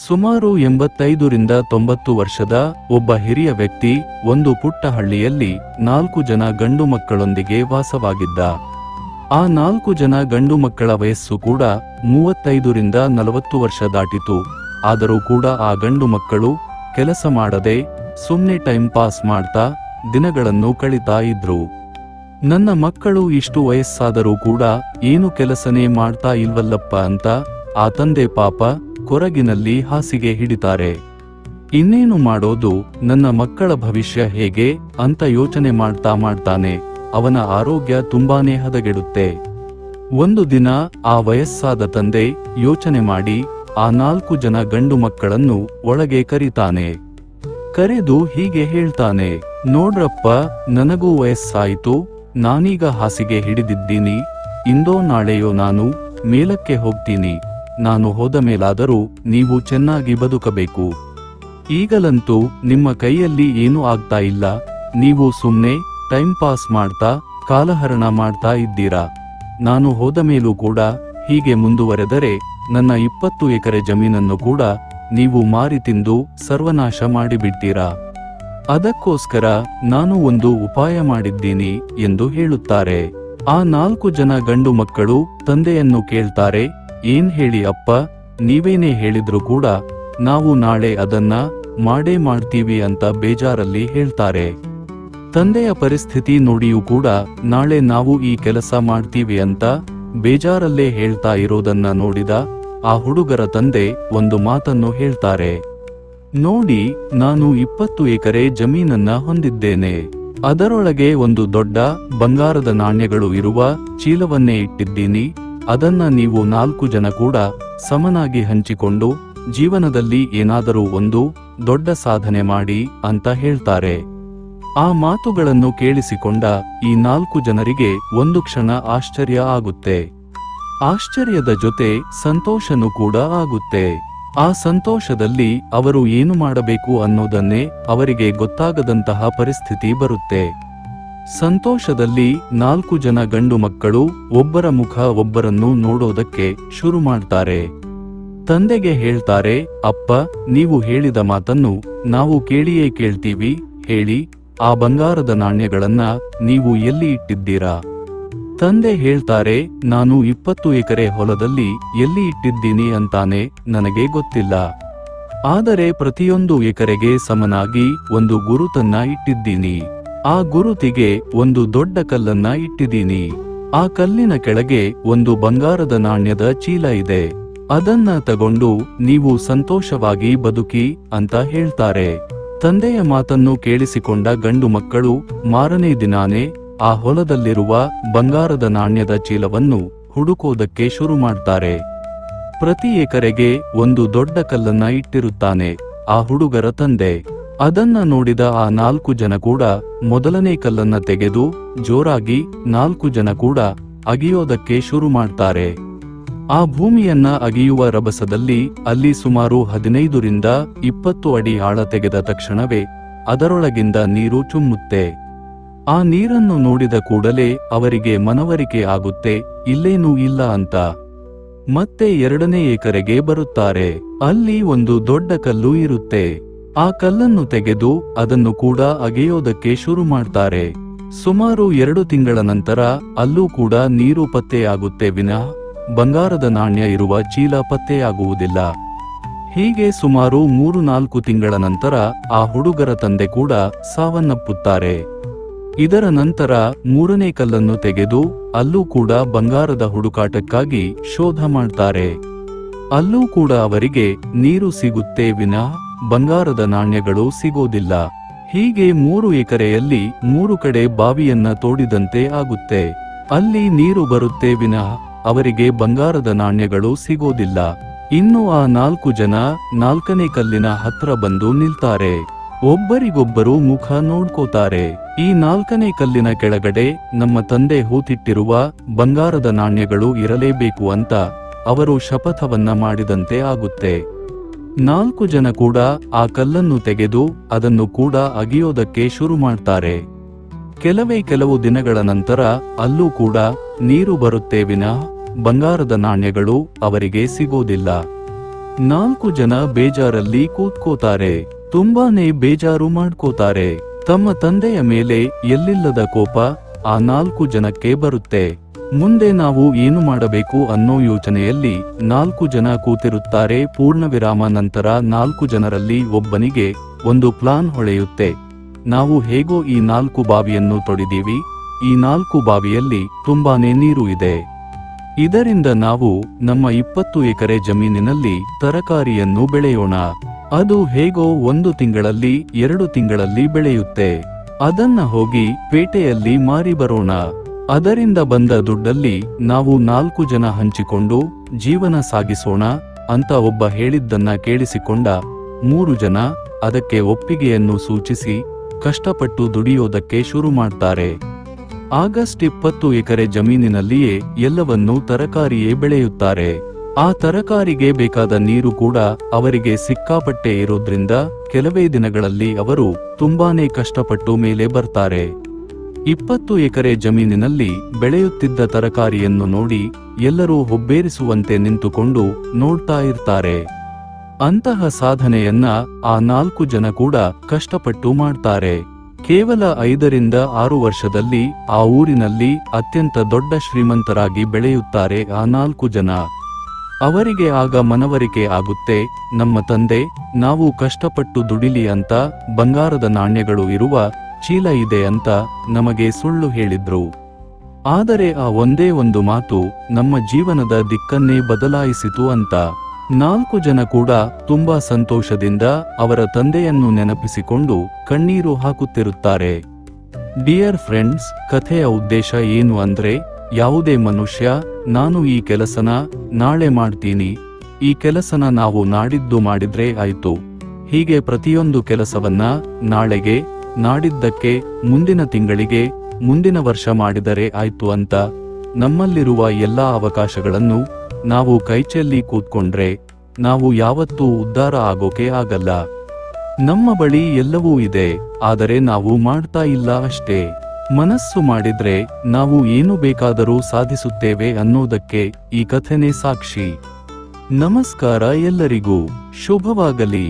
ಸುಮಾರು 85ರಿಂದ 90 ವರ್ಷದ ಒಬ್ಬ ಹಿರಿಯ ವ್ಯಕ್ತಿ ಒಂದು ಪುಟ್ಟ ಹಳ್ಳಿಯಲ್ಲಿ 4 ಜನ ಗಂಡು ಮಕ್ಕಳೊಂದಿಗೆ ವಾಸವಾಗಿದ್ದ. ಆ 4 ಜನ ಗಂಡು ಮಕ್ಕಳ ವಯಸ್ಸು ಕೂಡ 35ರಿಂದ 40 ವರ್ಷ ದಾಟಿತು. ಆದರೂ ಕೂಡ ಆ ಗಂಡು ಮಕ್ಕಳು ಕೆಲಸ ಮಾಡದೆ ಸುಮ್ನೆ ಟೈಮ್ ಪಾಸ್ ಮಾಡ್ತಾ ದಿನಗಳನ್ನು ಕಳೀತಾ ಇದ್ರು. ನನ್ನ ಮಕ್ಕಳು ಇಷ್ಟು ವಯಸ್ಸಾದರೂ ಕೂಡ ಏನು ಕೆಲಸನೇ ಮಾಡ್ತಾ ಇಲ್ವಲ್ಲಪ್ಪ ಅಂತ ಆ ತಂದೆ ಪಾಪ ಕೊರಗಿನಲ್ಲಿ ಹಾಸಿಗೆ ಹಿಡಿತಾರೆ. ಇನ್ನೇನು ಮಾಡೋದು, ನನ್ನ ಮಕ್ಕಳ ಭವಿಷ್ಯ ಹೇಗೆ ಅಂತ ಯೋಚನೆ ಮಾಡ್ತಾನೆ. ಅವನ ಆರೋಗ್ಯ ತುಂಬಾನೇ ಹದಗೆಡುತ್ತೆ. ಒಂದು ದಿನ ಆ ವಯಸ್ಸಾದ ತಂದೆ ಯೋಚನೆ ಮಾಡಿ ಆ 4 ಜನ ಗಂಡು ಮಕ್ಕಳನ್ನು ಒಳಗೆ ಕರೀತಾನೆ. ಕರೆದು ಹೀಗೆ ಹೇಳ್ತಾನೆ, ನೋಡ್ರಪ್ಪ, ನನಗೂ ವಯಸ್ಸಾಯಿತು, ನಾನೀಗ ಹಾಸಿಗೆ ಹಿಡಿದಿದ್ದೀನಿ. ಇಂದೋ ನಾಳೆಯೋ ನಾನು ಮೇಲಕ್ಕೆ ಹೋಗ್ತೀನಿ. ನಾನು ಹೋದ ಮೇಲಾದರೂ ನೀವು ಚೆನ್ನಾಗಿ ಬದುಕಬೇಕು. ಈಗಲಂತೂ ನಿಮ್ಮ ಕೈಯಲ್ಲಿ ಏನೂ ಆಗ್ತಾ ಇಲ್ಲ. ನೀವು ಸುಮ್ನೆ ಟೈಮ್ ಪಾಸ್ ಮಾಡ್ತಾ ಕಾಲಹರಣ ಮಾಡ್ತಾ ಇದ್ದೀರಾ. ನಾನು ಹೋದ ಮೇಲೂ ಕೂಡ ಹೀಗೆ ಮುಂದುವರೆದರೆ ನನ್ನ 20 ಎಕರೆ ಜಮೀನನ್ನು ಕೂಡ ನೀವು ಮಾರಿ ತಿಂದು ಸರ್ವನಾಶ ಮಾಡಿಬಿಡ್ತೀರಾ. ಅದಕ್ಕೋಸ್ಕರ ನಾನು ಒಂದು ಉಪಾಯ ಮಾಡಿದ್ದೀನಿ ಎಂದು ಹೇಳುತ್ತಾರೆ. ಆ 4 ಜನ ಗಂಡು ಮಕ್ಕಳು ತಂದೆಯನ್ನು ಕೇಳ್ತಾರೆ, ಏನ್ ಹೇಳಿ ಅಪ್ಪ, ನೀವೇನೇ ಹೇಳಿದ್ರು ಕೂಡ ನಾವು ನಾಳೆ ಅದನ್ನ ಮಾಡೇ ಮಾಡ್ತೀವಿ ಅಂತ ಬೇಜಾರಲ್ಲಿ ಹೇಳ್ತಾರೆ. ತಂದೆಯ ಪರಿಸ್ಥಿತಿ ನೋಡಿಯೂ ಕೂಡ ನಾಳೆ ನಾವು ಈ ಕೆಲಸ ಮಾಡ್ತೀವಿ ಅಂತ ಬೇಜಾರಲ್ಲೇ ಹೇಳ್ತಾ ಇರೋದನ್ನ ನೋಡಿದ ಆ ಹುಡುಗರ ತಂದೆ ಒಂದು ಮಾತನ್ನು ಹೇಳ್ತಾರೆ, ನೋಡಿ, ನಾನು 20 ಎಕರೆ ಜಮೀನನ್ನ ಹೊಂದಿದ್ದೇನೆ. ಅದರೊಳಗೆ ಒಂದು ದೊಡ್ಡ ಬಂಗಾರದ ನಾಣ್ಯಗಳು ಇರುವ ಚೀಲವನ್ನೇ ಇಟ್ಟಿದ್ದೀನಿ. ಅದನ್ನ ನೀವು 4 ಜನ ಕೂಡ ಸಮನಾಗಿ ಹಂಚಿಕೊಂಡು ಜೀವನದಲ್ಲಿ ಏನಾದರೂ ಒಂದು ದೊಡ್ಡ ಸಾಧನೆ ಮಾಡಿ ಅಂತ ಹೇಳ್ತಾರೆ. ಆ ಮಾತುಗಳನ್ನು ಕೇಳಿಸಿಕೊಂಡ ಈ 4 ಜನರಿಗೆ ಒಂದು ಕ್ಷಣ ಆಶ್ಚರ್ಯ ಆಗುತ್ತೆ. ಆಶ್ಚರ್ಯದ ಜೊತೆ ಸಂತೋಷನೂ ಕೂಡ ಆಗುತ್ತೆ. ಆ ಸಂತೋಷದಲ್ಲಿ ಅವರು ಏನು ಮಾಡಬೇಕು ಅನ್ನೋದನ್ನೇ ಅವರಿಗೆ ಗೊತ್ತಾಗದಂತಹ ಪರಿಸ್ಥಿತಿ ಬರುತ್ತೆ. ಸಂತೋಷದಲ್ಲಿ 4 ಜನ ಗಂಡು ಮಕ್ಕಳು ಒಬ್ಬರ ಮುಖ ಒಬ್ಬರನ್ನು ನೋಡೋದಕ್ಕೆ ಶುರು ಮಾಡ್ತಾರೆ. ತಂದೆಗೆ ಹೇಳ್ತಾರೆ, ಅಪ್ಪ, ನೀವು ಹೇಳಿದ ಮಾತನ್ನು ನಾವು ಕೇಳಿಯೇ ಕೇಳ್ತೀವಿ. ಹೇಳಿ, ಆ ಬಂಗಾರದ ನಾಣ್ಯಗಳನ್ನ ನೀವು ಎಲ್ಲಿ ಇಟ್ಟಿದ್ದೀರಾ? ತಂದೆ ಹೇಳ್ತಾರೆ, ನಾನು 20 ಎಕರೆ ಹೊಲದಲ್ಲಿ ಎಲ್ಲಿ ಇಟ್ಟಿದ್ದೀನಿ ಅಂತಾನೆ ನನಗೆ ಗೊತ್ತಿಲ್ಲ. ಆದರೆ ಪ್ರತಿಯೊಂದು ಎಕರೆಗೆ ಸಮನಾಗಿ ಒಂದು ಗುರುತನ್ನ ಇಟ್ಟಿದ್ದೀನಿ. ಆ ಗುರುತಿಗೆ ಒಂದು ದೊಡ್ಡ ಕಲ್ಲನ್ನ ಇಟ್ಟಿದ್ದೀನಿ. ಆ ಕಲ್ಲಿನ ಕೆಳಗೆ ಒಂದು ಬಂಗಾರದ ನಾಣ್ಯದ ಚೀಲ ಇದೆ. ಅದನ್ನ ತಗೊಂಡು ನೀವು ಸಂತೋಷವಾಗಿ ಬದುಕಿ ಅಂತ ಹೇಳ್ತಾರೆ. ತಂದೆಯ ಮಾತನ್ನು ಕೇಳಿಸಿಕೊಂಡ ಗಂಡು ಮಕ್ಕಳು ಮಾರನೇ ದಿನಾನೇ ಆ ಹೊಲದಲ್ಲಿರುವ ಬಂಗಾರದ ನಾಣ್ಯದ ಚೀಲವನ್ನು ಹುಡುಕೋದಕ್ಕೆ ಶುರು ಮಾಡ್ತಾರೆ. ಪ್ರತಿ ಎಕರೆಗೆ ಒಂದು ದೊಡ್ಡ ಕಲ್ಲನ್ನ ಇಟ್ಟಿರುತ್ತಾನೆ ಆ ಹುಡುಗರ ತಂದೆ. ಅದನ್ನ ನೋಡಿದ ಆ 4 ಜನ ಕೂಡ ಮೊದಲನೇ ಕಲ್ಲನ್ನ ತೆಗೆದು ಜೋರಾಗಿ 4 ಜನ ಕೂಡ ಅಗಿಯೋದಕ್ಕೆ ಶುರು ಮಾಡ್ತಾರೆ. ಆ ಭೂಮಿಯನ್ನ ಅಗಿಯುವ ರಭಸದಲ್ಲಿ ಅಲ್ಲಿ ಸುಮಾರು 15ರಿಂದ 20 ಅಡಿ ಆಳ ತೆಗೆದ ತಕ್ಷಣವೇ ಅದರೊಳಗಿಂದ ನೀರು ಚುಮ್ಮುತ್ತೆ. ಆ ನೀರನ್ನು ನೋಡಿದ ಕೂಡಲೇ ಅವರಿಗೆ ಮನವರಿಕೆ ಆಗುತ್ತೆ, ಇಲ್ಲೇನೂ ಇಲ್ಲ ಅಂತ. ಮತ್ತೆ 2ನೇ ಎಕರೆಗೆ ಬರುತ್ತಾರೆ. ಅಲ್ಲಿ ಒಂದು ದೊಡ್ಡ ಕಲ್ಲು ಇರುತ್ತೆ. ಆ ಕಲ್ಲನ್ನು ತೆಗೆದು ಅದನ್ನು ಕೂಡ ಅಗೆಯೋದಕ್ಕೆ ಶುರು ಮಾಡ್ತಾರೆ. ಸುಮಾರು 2 ತಿಂಗಳ ನಂತರ ಅಲ್ಲೂ ಕೂಡ ನೀರು ಪತ್ತೆಯಾಗುತ್ತೆ ವಿನಃ ಬಂಗಾರದ ನಾಣ್ಯ ಇರುವ ಚೀಲ ಪತ್ತೆಯಾಗುವುದಿಲ್ಲ. ಹೀಗೆ ಸುಮಾರು 3-4 ತಿಂಗಳ ನಂತರ ಆ ಹುಡುಗರ ತಂದೆ ಕೂಡ ಸಾವನ್ನಪ್ಪುತ್ತಾರೆ. ಇದರ ನಂತರ 3ನೇ ಕಲ್ಲನ್ನು ತೆಗೆದು ಅಲ್ಲೂ ಕೂಡ ಬಂಗಾರದ ಹುಡುಕಾಟಕ್ಕಾಗಿ ಶೋಧ ಮಾಡ್ತಾರೆ. ಅಲ್ಲೂ ಕೂಡ ಅವರಿಗೆ ನೀರು ಸಿಗುತ್ತೆ ವಿನಃ ಬಂಗಾರದ ನಾಣ್ಯಗಳು ಸಿಗೋದಿಲ್ಲ. ಹೀಗೆ 3 ಎಕರೆಯಲ್ಲಿ 3 ಕಡೆ ಬಾವಿಯನ್ನ ತೋಡಿದಂತೆ ಆಗುತ್ತೆ. ಅಲ್ಲಿ ನೀರು ಬರುತ್ತೆ ವಿನಃ ಅವರಿಗೆ ಬಂಗಾರದ ನಾಣ್ಯಗಳು ಸಿಗೋದಿಲ್ಲ. ಇನ್ನು ಆ 4 ಜನ 4ನೇ ಕಲ್ಲಿನ ಹತ್ರ ಬಂದು ನಿಲ್ತಾರೆ. ಒಬ್ಬರಿಗೊಬ್ಬರು ಮುಖ ನೋಡ್ಕೋತಾರೆ. ಈ 4ನೇ ಕಲ್ಲಿನ ಕೆಳಗಡೆ ನಮ್ಮ ತಂದೆ ಹೂತಿಟ್ಟಿರುವ ಬಂಗಾರದ ನಾಣ್ಯಗಳು ಇರಲೇಬೇಕು ಅಂತ ಅವರು ಶಪಥವನ್ನ ಮಾಡಿದಂತೆ ಆಗುತ್ತೆ. 4 ಜನ ಕೂಡ ಆ ಕಲ್ಲನ್ನು ತೆಗೆದು ಅದನ್ನು ಕೂಡ ಅಗಿಯೋದಕ್ಕೆ ಶುರು ಮಾಡ್ತಾರೆ. ಕೆಲವು ದಿನಗಳ ನಂತರ ಅಲ್ಲೂ ಕೂಡ ನೀರು ಬರುತ್ತೆ ವಿನಃ ಬಂಗಾರದ ನಾಣ್ಯಗಳು ಅವರಿಗೆ ಸಿಗೋದಿಲ್ಲ. 4 ಜನ ಬೇಜಾರಲ್ಲಿ ಕೂತ್ಕೋತಾರೆ. ತುಂಬಾನೇ ಬೇಜಾರು ಮಾಡ್ಕೋತಾರೆ. ತಮ್ಮ ತಂದೆಯ ಮೇಲೆ ಎಲ್ಲಿಲ್ಲದ ಕೋಪ ಆ 4 ಜನಕ್ಕೆ ಬರುತ್ತೆ. ಮುಂದೆ ನಾವು ಏನು ಮಾಡಬೇಕು ಅನ್ನೋ ಯೋಚನೆಯಲ್ಲಿ 4 ಜನ ಕೂತಿರುತ್ತಾರೆ. ಪೂರ್ಣವಿರಾಮ ನಂತರ 4 ಜನರಲ್ಲಿ ಒಬ್ಬನಿಗೆ ಒಂದು ಪ್ಲಾನ್ ಹೊಳೆಯುತ್ತೆ. ನಾವು ಹೇಗೋ ಈ 4 ಬಾವಿಯನ್ನು ತೊಡಿದೀವಿ. ಈ 4 ಬಾವಿಯಲ್ಲಿ ತುಂಬಾನೇ ನೀರು ಇದೆ. ಇದರಿಂದ ನಾವು ನಮ್ಮ 20 ಎಕರೆ ಜಮೀನಿನಲ್ಲಿ ತರಕಾರಿಯನ್ನು ಬೆಳೆಯೋಣ. ಅದು ಹೇಗೋ 1 ತಿಂಗಳಲ್ಲಿ 2 ತಿಂಗಳಲ್ಲಿ ಬೆಳೆಯುತ್ತೆ. ಅದನ್ನ ಹೋಗಿ ಪೇಟೆಯಲ್ಲಿ ಮಾರಿ ಬರೋಣ. ಅದರಿಂದ ಬಂದ ದುಡ್ಡಲ್ಲಿ ನಾವು 4 ಜನ ಹಂಚಿಕೊಂಡು ಜೀವನ ಸಾಗಿಸೋಣ ಅಂತ ಒಬ್ಬ ಹೇಳಿದ್ದನ್ನ ಕೇಳಿಸಿಕೊಂಡ 3 ಜನ ಅದಕ್ಕೆ ಒಪ್ಪಿಗೆಯನ್ನು ಸೂಚಿಸಿ ಕಷ್ಟಪಟ್ಟು ದುಡಿಯೋದಕ್ಕೆ ಶುರು ಮಾಡ್ತಾರೆ. ಆಗಸ್ಟ್ 20 ಎಕರೆ ಜಮೀನಿನಲ್ಲಿಯೇ ಎಲ್ಲವನ್ನೂ ತರಕಾರಿಯೇ ಬೆಳೆಯುತ್ತಾರೆ. ಆ ತರಕಾರಿಗೆ ಬೇಕಾದ ನೀರು ಕೂಡ ಅವರಿಗೆ ಸಿಕ್ಕಾಪಟ್ಟೆ ಇರೋದ್ರಿಂದ ಕೆಲವೇ ದಿನಗಳಲ್ಲಿ ಅವರು ತುಂಬಾನೇ ಕಷ್ಟಪಟ್ಟು ಮೇಲೆ ಬರ್ತಾರೆ. 20 ಎಕರೆ ಜಮೀನಿನಲ್ಲಿ ಬೆಳೆಯುತ್ತಿದ್ದ ತರಕಾರಿಯನ್ನು ನೋಡಿ ಎಲ್ಲರೂ ಹುಬ್ಬೇರಿಸುವಂತೆ ನಿಂತುಕೊಂಡು ನೋಡ್ತಾ ಇರ್ತಾರೆ. ಅಂತಹ ಸಾಧನೆಯನ್ನ ಆ 4 ಜನ ಕೂಡ ಕಷ್ಟಪಟ್ಟು ಮಾಡ್ತಾರೆ. ಕೇವಲ 5 ರಿಂದ 6 ವರ್ಷದಲ್ಲಿ ಆ ಊರಿನಲ್ಲಿ ಅತ್ಯಂತ ದೊಡ್ಡ ಶ್ರೀಮಂತರಾಗಿ ಬೆಳೆಯುತ್ತಾರೆ ಆ 4 ಜನ. ಅವರಿಗೆ ಆಗ ಮನವರಿಕೆ ಆಗುತ್ತೆ, ನಮ್ಮ ತಂದೆ ನಾವು ಕಷ್ಟಪಟ್ಟು ದುಡಿಲಿ ಅಂತ ಬಂಗಾರದ ನಾಣ್ಯಗಳು ಇರುವ ಚೀಲ ಇದೆ ಅಂತ ನಮಗೆ ಸುಳ್ಳು ಹೇಳಿದ್ರು. ಆದರೆ ಆ ಒಂದೇ ಒಂದು ಮಾತು ನಮ್ಮ ಜೀವನದ ದಿಕ್ಕನ್ನೇ ಬದಲಾಯಿಸಿತು ಅಂತ. 4 ಜನ ಕೂಡ ತುಂಬಾ ಸಂತೋಷದಿಂದ ಅವರ ತಂದೆಯನ್ನು ನೆನಪಿಸಿಕೊಂಡು ಕಣ್ಣೀರು ಹಾಕುತ್ತಿರುತ್ತಾರೆ. ಡಿಯರ್ ಫ್ರೆಂಡ್ಸ್, ಕಥೆಯ ಉದ್ದೇಶ ಏನು ಅಂದ್ರೆ, ಯಾವುದೇ ಮನುಷ್ಯ ನಾನು ಈ ಕೆಲಸನ ನಾಳೆ ಮಾಡ್ತೀನಿ, ಈ ಕೆಲಸನ ನಾವು ನಾಡಿದ್ದು ಮಾಡಿದ್ರೆ ಆಯ್ತು, ಹೀಗೆ ಪ್ರತಿಯೊಂದು ಕೆಲಸವನ್ನ ನಾಳೆಗೆ, ನಾಡಿದ್ದಕ್ಕೆ, ಮುಂದಿನ ತಿಂಗಳಿಗೆ, ಮುಂದಿನ ವರ್ಷ ಮಾಡಿದರೆ ಆಯ್ತು ಅಂತ ನಮ್ಮಲ್ಲಿರುವ ಎಲ್ಲಾ ಅವಕಾಶಗಳನ್ನು ನಾವು ಕೈಚೆಲ್ಲಿ ಕೂತ್ಕೊಂಡ್ರೆ ನಾವು ಯಾವತ್ತೂ ಉದ್ಧಾರ ಆಗೋಕೆ ಆಗಲ್ಲ. ನಮ್ಮ ಬಳಿ ಎಲ್ಲವೂ ಇದೆ, ಆದರೆ ನಾವು ಮಾಡ್ತಾ ಇಲ್ಲ ಅಷ್ಟೇ. ಮನಸ್ಸು ಮಾಡಿದ್ರೆ ನಾವು ಏನು ಬೇಕಾದರೂ ಸಾಧಿಸುತ್ತೇವೆ ಅನ್ನೋದಕ್ಕೆ ಈ ಕಥೆನೇ ಸಾಕ್ಷಿ. ನಮಸ್ಕಾರ ಎಲ್ಲರಿಗೂ, ಶುಭವಾಗಲಿ.